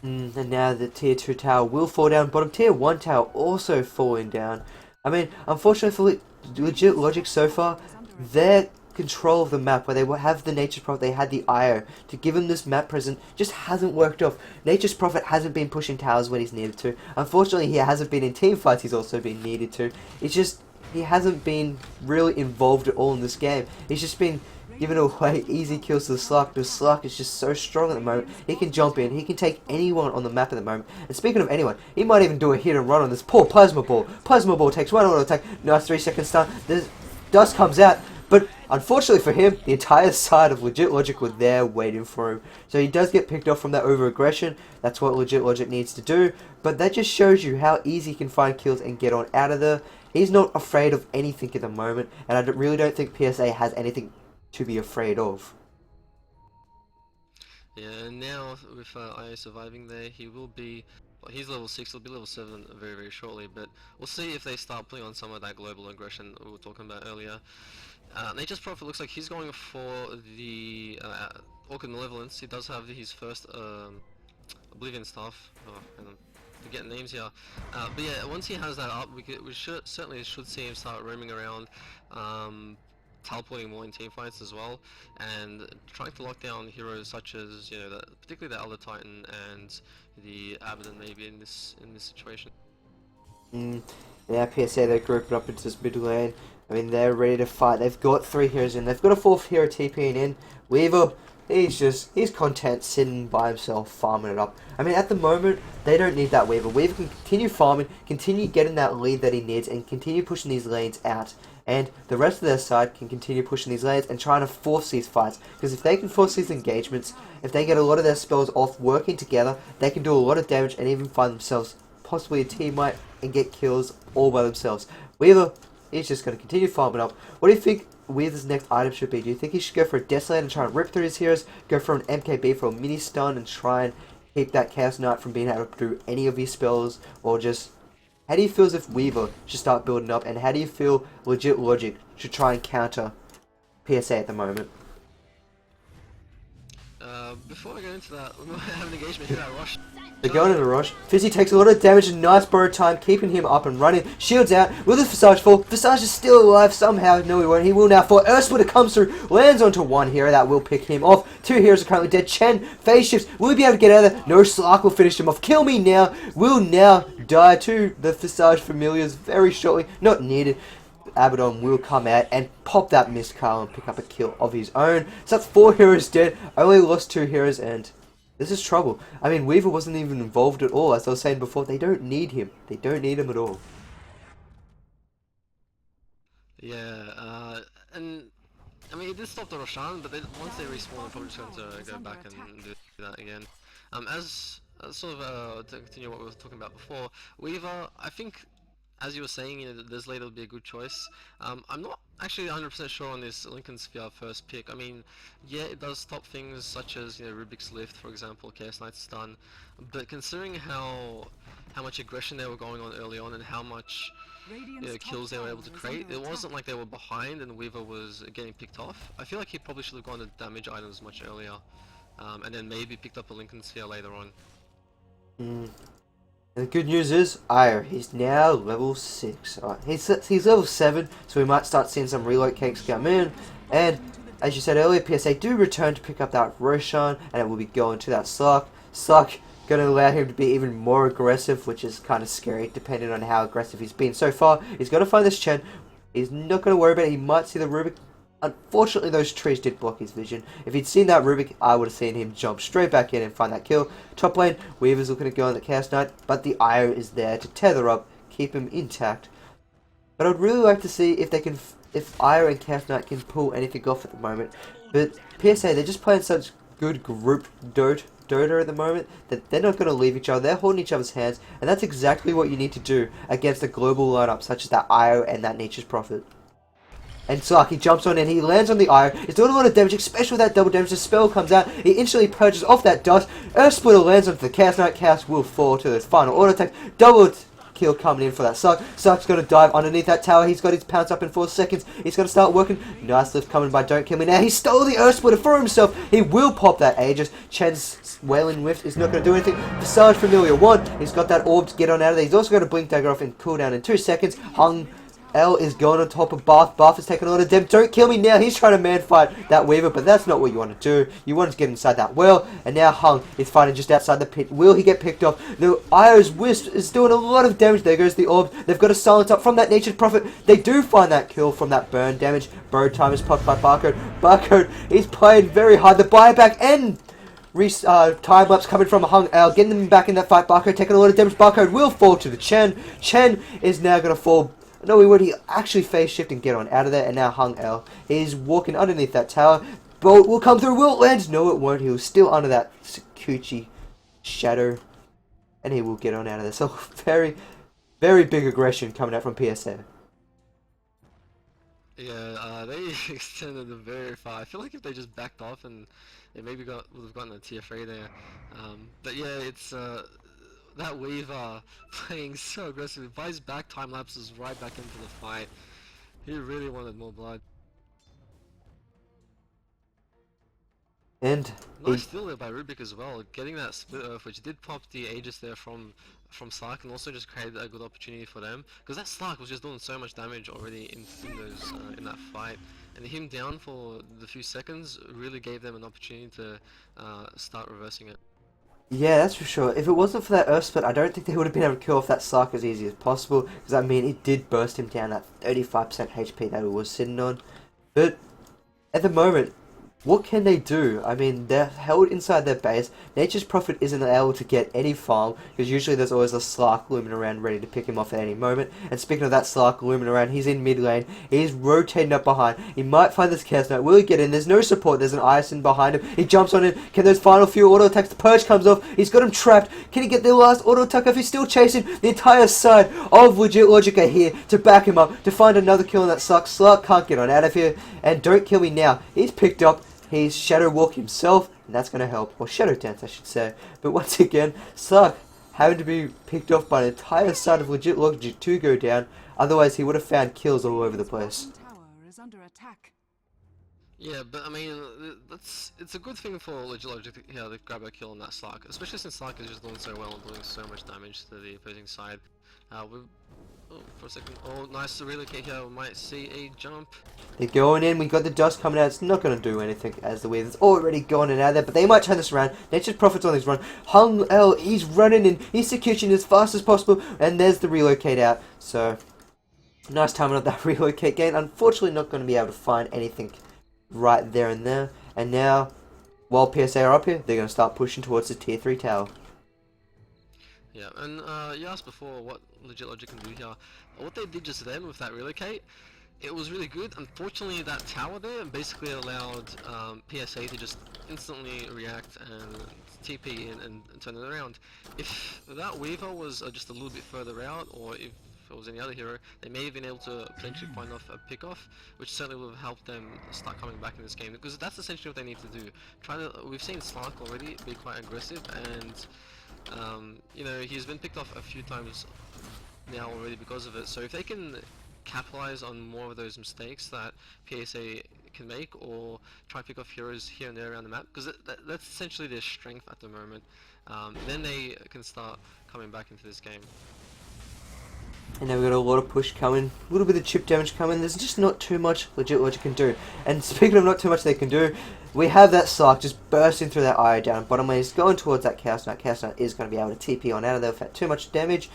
And now the tier 2 tower will fall down. Bottom tier 1 tower also falling down. I mean, unfortunately for Legit Logic so far, their control of the map, where they have the Nature's Prophet, they had the IO to give him this map present, just hasn't worked off. Nature's Prophet hasn't been pushing towers when he's needed to. Unfortunately, he hasn't been in team fights he's also been needed to. It's just, he hasn't been really involved at all in this game. He's just been giving away easy kills to the Slark, because Slark is just so strong at the moment. He can jump in, he can take anyone on the map at the moment. And speaking of anyone, he might even do a hit and run on this poor Plasma Ball. Plasma Ball takes one auto attack, nice 3-second stun, the dust comes out, but unfortunately for him, the entire side of Legit Logic were there waiting for him. So he does get picked off from that over-aggression. That's what Legit Logic needs to do. But that just shows you how easy he can find kills and get on out of there. He's not afraid of anything at the moment, and I really don't think PSA has anything to be afraid of. Yeah, and now with IO surviving there, he will be, well, he's level 6, he'll be level 7 very shortly, but we'll see if they start putting on some of that global aggression we were talking about earlier. Nature's Prophet looks like he's going for the Orchid Malevolence. He does have his first Oblivion Staff. Oh, hang on. Forgetting names here. But yeah, once he has that up, we certainly should see him start roaming around, teleporting more in team fights as well, and trying to lock down heroes such as, you know, particularly the Elder Titan and the Abaddon maybe in this situation. Yeah, PSA, they're grouping up into this mid lane. I mean, they're ready to fight. They've got 3 heroes in. They've got a 4th hero TPing in. Weaver, he's content sitting by himself, farming it up. I mean, at the moment, they don't need that Weaver. Weaver can continue farming, continue getting that lead that he needs, and continue pushing these lanes out. And the rest of their side can continue pushing these lanes and trying to force these fights. Because if they can force these engagements, if they get a lot of their spells off working together, they can do a lot of damage and even find themselves possibly a teammate and get kills all by themselves. Weaver, he's just going to continue farming up. What do you think Weaver's next item should be? Do you think he should go for a Desolate and try and rip through his heroes? Go for an MKB for a mini stun and try and keep that Chaos Knight from being able to do any of his spells? Or just, how do you feel as if Weaver should start building up? And how do you feel Legit Logic should try and counter PSA at the moment? Before I go into that, we might have an engagement here at Rush. They're going in a rush. Fizzy takes a lot of damage and nice borrowed time, keeping him up and running. Shields out. Will the Visage fall? Visage is still alive somehow. No, he won't. He will now fall. Earthsplitter comes through, lands onto one hero that will pick him off. 2 heroes are currently dead. Chen phase shifts. Will he be able to get out of there? No, Slark will finish him off. Kill me now. Will now die to the Visage Familiars very shortly. Not needed. Abaddon will come out and pop that missed Carl and pick up a kill of his own. So that's 4 heroes dead, only lost 2 heroes, and this is trouble. I mean, Weaver wasn't even involved at all. As I was saying before, they don't need him. They don't need him at all. Yeah, and I mean, it did stop the Roshan, but once they respawn, they're probably just going to go back and do that again. As sort of to continue what we were talking about before, Weaver, I think, as you were saying, you know, this later would be a good choice. I'm not actually 100% sure on this Lincoln Sphere first pick. I mean, yeah, it does stop things such as, you know, Rubik's Lift, for example, Chaos Knight's Stun, but considering how much aggression they were going on early on and how much kills they were able to create, it wasn't like they were behind and Weaver was getting picked off. I feel like he probably should have gone to damage items much earlier, and then maybe picked up a Lincoln Sphere later on. And the good news is, Io, he's now level 6. He's level 7, so we might start seeing some reload cakes come in. And as you said earlier, PSA do return to pick up that Roshan, and it will be going to that Slark. Slark going to allow him to be even more aggressive, which is kind of scary depending on how aggressive he's been so far. He's going to find this Chen. He's not going to worry about it. He might see the Rubik. Unfortunately, those trees did block his vision. If he'd seen that Rubik, I would have seen him jump straight back in and find that kill. Top lane, Weaver's looking to go on the Chaos Knight, but the Io is there to tether up, keep him intact. But I'd really like to see if they can, if Io and Chaos Knight can pull anything off at the moment. But PSA, they're just playing such good group Dota at the moment that they're not going to leave each other. They're holding each other's hands, and that's exactly what you need to do against a global lineup such as that Io and that Nature's Prophet. And Slark, he jumps on and he lands on the Io. He's doing a lot of damage, especially with that double damage. The spell comes out. He instantly purges off that dust. Earth Splitter lands onto the Chaos Knight. Chaos will fall to his final auto attack. Double kill coming in for that Slark. Slark's going to dive underneath that tower. He's got his pounce up in 4 seconds. He's going to start working. Nice lift coming by Don't Kill Me Now. He stole the Earth Splitter for himself. He will pop that Aegis. Chen's Wailing Rift is not going to do anything. Visage Familiar 1. He's got that orb to get on out of there. He's also got a Blink Dagger off and cooldown in 2 seconds. Hung L is going on top of Bath. Bath is taking a lot of damage. Don't Kill Me Now. He's trying to man fight that Weaver, but that's not what you want to do. You want to get inside that well. And now Hung is fighting just outside the pit. Will he get picked off? The Io's Wisp is doing a lot of damage. There goes the orb. They've got a silence up from that Nature's Prophet. They do find that kill from that burn damage. Bird time is popped by Barcode. Barcode, he's playing very hard. The buyback and time lapse coming from Hung L, getting them back in that fight. Barcode taking a lot of damage. Barcode will fall to the Chen. Chen is now going to fall. No, he would. He actually phase shift and get on out of there. And now Hung L is walking underneath that tower. Bolt will come through. Will it land? No, it won't. He was still under that Sakuchi shadow. And he will get on out of there. So very, very big aggression coming out from PSA. Yeah, they extended it very far. I feel like if they just backed off and they maybe would have gotten a tier 3 there. But yeah, it's that Weaver playing so aggressively. Buys back time lapses right back into the fight. He really wanted more blood. And nice steal there by Rubik as well, getting that split earth, which did pop the Aegis there from Slark, and also just created a good opportunity for them, because that Slark was just doing so much damage already in that fight, and him down for the few seconds really gave them an opportunity to start reversing it. yeah, that's for sure. If it wasn't for that Earth Split, I don't think they would have been able to kill off that Slark as easy as possible, because I mean, it did burst him down that 35% HP that he was sitting on. But at the moment, what can they do? I mean, they're held inside their base. Nature's Prophet isn't able to get any farm, because usually there's always a Slark looming around ready to pick him off at any moment. And speaking of that Slark looming around, he's in mid lane. He's rotating up behind. He might find this Chaos Knight. Will he get in? There's no support. There's an Ison behind him. He jumps on him. Can those final few auto attacks? The Purge comes off. He's got him trapped. Can he get the last auto attack off? He's still chasing. The entire side of Legit Logic are here to back him up, to find another kill on that Slark. Slark can't get on out of here. And Don't Kill Me Now. He's picked up. He's Shadow Walk himself, and that's going to help. Or Shadow Dance, I should say. But once again, Slark having to be picked off by an entire side of Legit Logic to go down. Otherwise, he would have found kills all over the place. Tower is under attack. Yeah, but I mean, it's a good thing for Legit Logic to grab a kill on that Slark, especially since Slark is just doing so well and doing so much damage to the opposing side. For a second. Oh, nice to relocate here. We might see a jump. They're going in. We got the dust coming out. It's not going to do anything as the Weaver's already gone and out there. But they might turn this around. Nature's Prophet's on his run. Hung L, he's running in. He's executing as fast as possible. And there's the relocate out. So Nice timing of that relocate gain. Unfortunately, not going to be able to find anything right there and there. And now, while PSA are up here, they're going to start pushing towards the tier 3 tower. Yeah, and you asked before what Legit Logic can do here. What they did just then with that relocate, it was really good. Unfortunately, that tower there basically allowed PSA to just instantly react and TP in and turn it around. If that Weaver was just a little bit further out, or if it was any other hero, they may have been able to potentially find off a pick-off, which certainly would have helped them start coming back in this game, because that's essentially what they need to do. We've seen Slark already be quite aggressive, and you know, he's been picked off a few times now already because of it. So if they can capitalize on more of those mistakes that PSA can make, or try and pick off heroes here and there around the map, because that's essentially their strength at the moment, then they can start coming back into this game. And now we've got a lot of push coming, a little bit of chip damage coming. There's just not too much Legit Logic can do. And speaking of not too much they can do, we have that Slark just bursting through that eye down bottom lane. He's going towards that Chaos Knight. Chaos Knight is going to be able to TP on out of there without too much damage.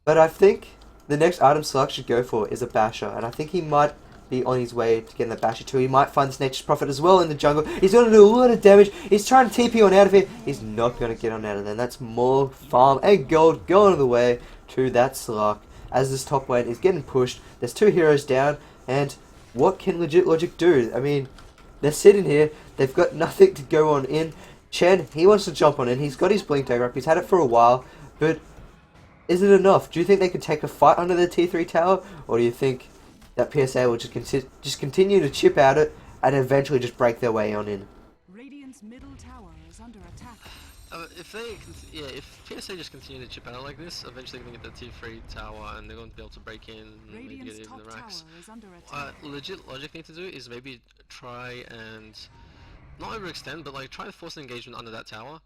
But I think the next item Slark should go for is a Basher. And I think he might be on his way to getting the Basher too. He might find this Nature's Prophet as well in the jungle. He's going to do a lot of damage. He's trying to TP on out of here. He's not going to get on out of there. And that's more farm and gold going the way to that Slark. As this top lane is getting pushed, there's 2 heroes down, and what can Legit Logic do? I mean, they're sitting here, they've got nothing to go on in. Chen, he wants to jump on in, he's got his Blink Dagger up, he's had it for a while, but is it enough? Do you think they could take a fight under the T3 tower, or do you think that PSA will just continue to chip at it, and eventually just break their way on in? Radiant's middle tower is under attack. If PSA just continue to chip out like this, eventually they're going to get the T3 tower and they're going to be able to break in and maybe get even the racks. Legit Logic need to do is maybe try and not overextend, but like try to force an engagement under that tower.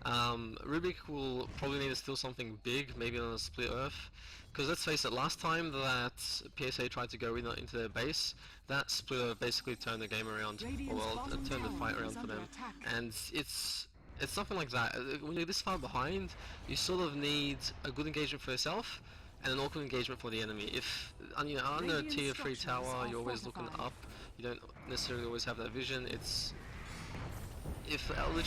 Rubik will probably need to steal something big, maybe on a split earth. Because let's face it, last time that PSA tried to go into their base, that split earth basically turned the game around, or well, it turned the fight around for them. And it's something like that. When you're this far behind, you sort of need a good engagement for yourself and an awkward engagement for the enemy. If you know, under a tier 3 tower, you're always looking up. You don't necessarily always have that vision.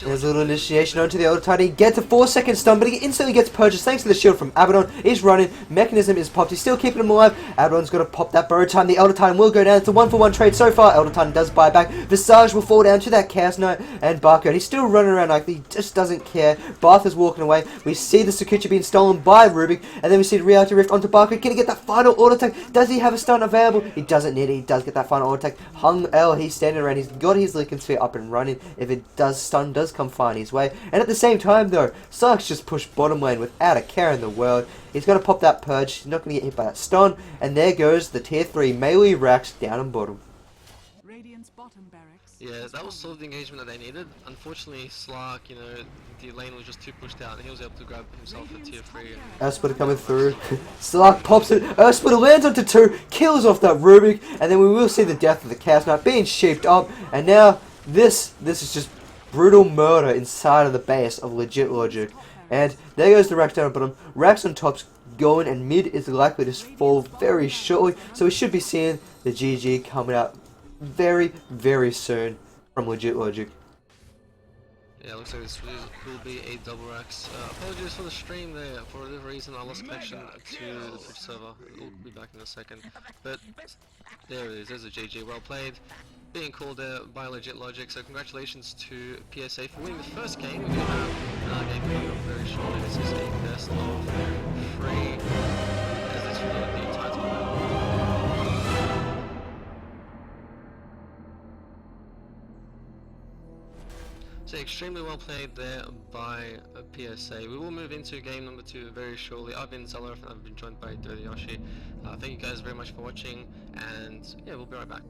There's a little initiation onto the Elder Titan. He gets a 4-second stun, but he instantly gets purchased thanks to the shield from Abaddon. He's running. Mechanism is popped. He's still keeping him alive. Abaddon's got to pop that Burrow Time. The Elder Titan will go down. It's a 1-for-1 trade so far. Elder Titan does buy back. Visage will fall down to that Chaos Knight and Barco. He's still running around like he just doesn't care. Bath is walking away. We see the Sakucha being stolen by Rubik, and then we see the Reality Rift onto Barco. Can he get that final auto attack? Does he have a stun available? He doesn't need it. He does get that final auto attack. Hung L, he's standing around. He's got his Lycan Sphere up and running. If it does come find his way. And at the same time though, Slark's just pushed bottom lane without a care in the world. He's going to pop that purge. He's not going to get hit by that stun. And there goes the tier 3 melee racks down and bottom. Radiant's bottom barracks. Yeah, that was sort of the engagement that they needed. Unfortunately, Slark, you know, the lane was just too pushed out and he was able to grab himself a tier 3. Earth Splitter coming through. Slark pops it. Earth Splitter lands onto 2. Kills off that Rubik. And then we will see the death of the Chaos Knight being sheeped up. And now this is just brutal murder inside of the base of Legit Logic. And there goes the racks down at bottom. Racks on top's going, and mid is likely to fall very shortly. So we should be seeing the GG coming out very, very soon from Legit Logic. Yeah, looks like this will be a double racks. Apologies for the stream there. For whatever reason, I lost connection to the Twitch server. We'll be back in a second. But there it is. There's a GG. Well played. Being called out by Legit Logic, so congratulations to PSA for winning the first game. We're going to have another game coming up very shortly. This is a best of 3, as this will be title. So extremely well played there by PSA. We will move into game number 2 very shortly. I've been Zeller and I've been joined by Yoshi. Thank you guys very much for watching, and yeah, we'll be right back.